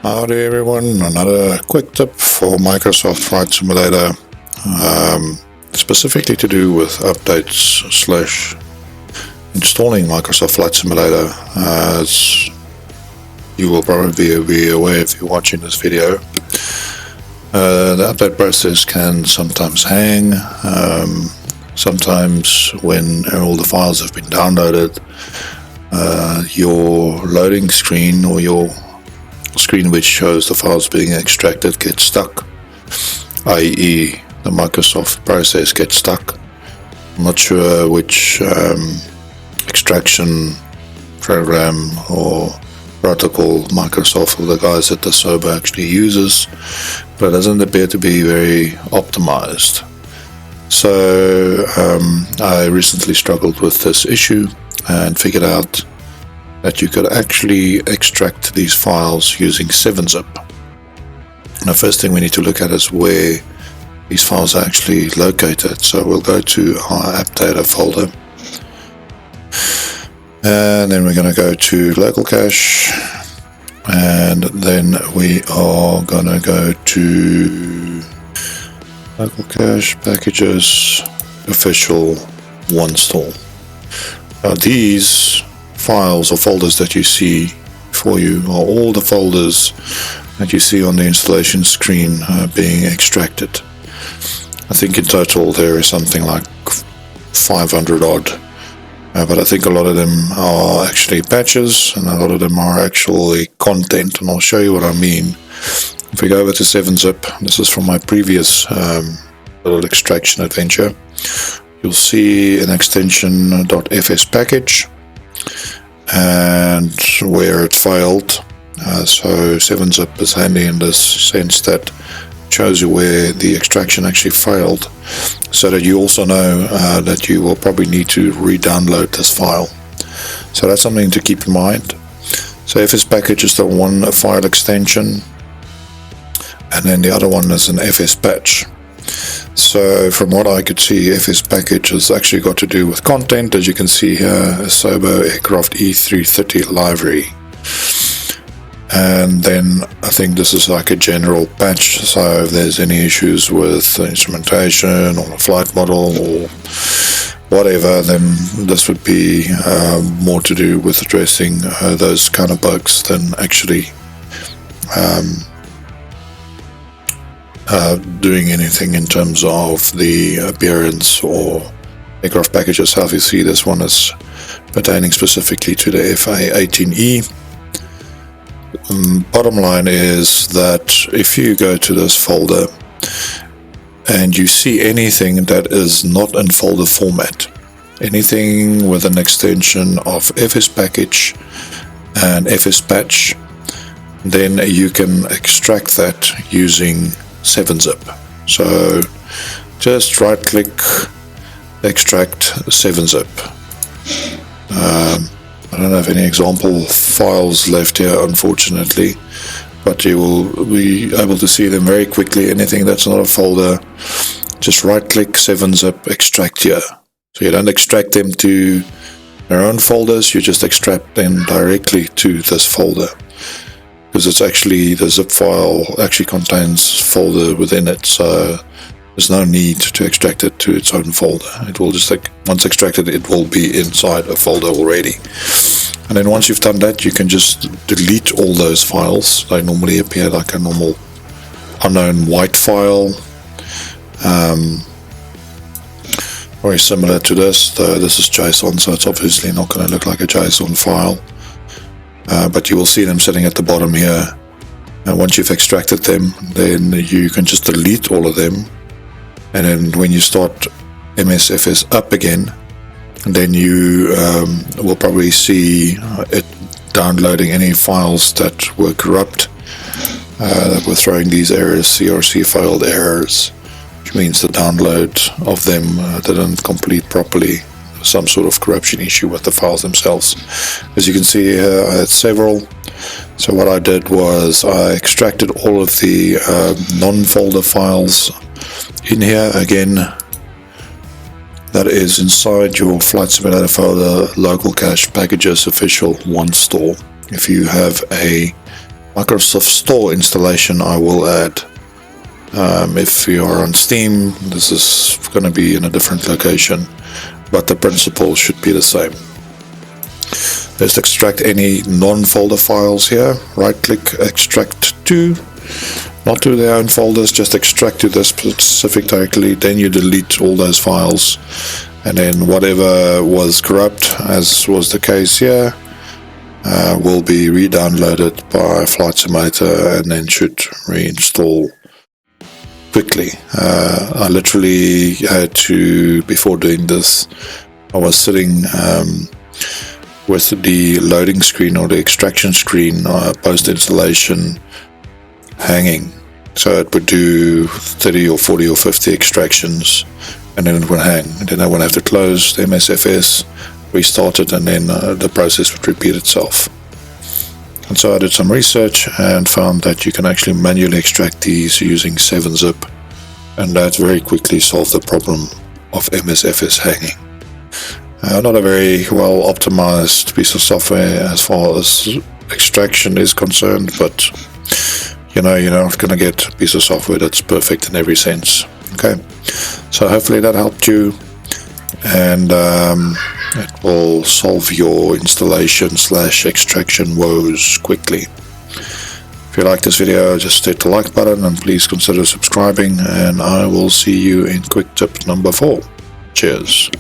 Howdy everyone, another quick tip for Microsoft Flight Simulator, specifically to do with updates / installing Microsoft Flight Simulator. As you will probably be aware if you're watching this video, the update process can sometimes hang. Sometimes when all the files have been downloaded, your loading screen or your screen which shows the files being extracted gets stuck, i.e. the Microsoft process gets stuck. I'm not sure which extraction program or protocol Microsoft or the guys at the SOBA actually uses, but it doesn't appear to be very optimized. So I recently struggled with this issue and figured out that you could actually extract these files using 7-zip. And the first thing we need to look at is where these files are actually located. So we'll go to our app data folder, and then we're going to go to local cache, and then we are going to go to local cache packages official onestall. Now these files or folders that you see for you are all the folders that you see on the installation screen being extracted. I think in total there is something like 500 odd, but I think a lot of them are actually patches and a lot of them are actually content, and I'll show you what I mean. If we go over to 7-zip, this is from my previous little extraction adventure, you'll see an extension .fs package and where it failed. So 7-zip is handy in this sense that it shows you where the extraction actually failed, so that you also know that you will probably need to re-download this file. So that's something to keep in mind. So FS package is the one file extension, and then the other one is an FS patch. So from what I could see, FS package has actually got to do with content. As you can see here, a SOBA aircraft E330 library. And then I think this is like a general patch, so if there's any issues with the instrumentation or the flight model or whatever, then this would be more to do with addressing those kind of bugs than actually doing anything in terms of the appearance or aircraft package itself. You see this one is pertaining specifically to the FA-18E. Bottom line is that if you go to this folder and you see anything that is not in folder format, anything with an extension of FS package and FS patch, then you can extract that using 7-zip. So just right click, extract 7-zip. I don't have any example files left here, unfortunately, but you will be able to see them very quickly. Anything that's not a folder, just right click, 7-zip, extract here. So you don't extract them to their own folders, you just extract them directly to this folder, because it's actually, the zip file actually contains folder within it, so there's no need to extract it to its own folder. It will just, like, once extracted, it will be inside a folder already. And then once you've done that, you can just delete all those files. They normally appear like a normal unknown white file. Very similar to this, though this is JSON, so it's obviously not going to look like a JSON file. But you will see them sitting at the bottom here. And once you've extracted them, then you can just delete all of them. And then when you start MSFS up again, then you will probably see it downloading any files that were corrupt, that were throwing these errors, CRC failed errors, which means the download of them didn't complete properly. Some sort of corruption issue with the files themselves. As you can see here, I had several. So what I did was I extracted all of the non-folder files in here. Again, that is inside your Flight Simulator folder, local cache packages official onestall. If you have a Microsoft Store installation I will add. If you are on Steam, this is going to be in a different location, but the principle should be the same. Let's extract any non-folder files here. Right click, extract to, not to their own folders, just extract to this specific directory. Then you delete all those files, and then whatever was corrupt, as was the case here, will be re-downloaded by Flight Simulator and then should reinstall quickly. I literally had to, before doing this, I was sitting with the loading screen or the extraction screen post installation hanging, so it would do 30 or 40 or 50 extractions and then it would hang, and then I would have to close the MSFS, restart it, and then the process would repeat itself. And so I did some research and found that you can actually manually extract these using 7-zip, and that very quickly solved the problem of MSFS hanging. Not a very well optimized piece of software as far as extraction is concerned, but you're not going to get a piece of software that's perfect in every sense. Okay, so hopefully that helped you, and it will solve your installation / extraction woes quickly. If you like this video, just hit the like button and please consider subscribing, and I will see you in quick tip number 4. Cheers.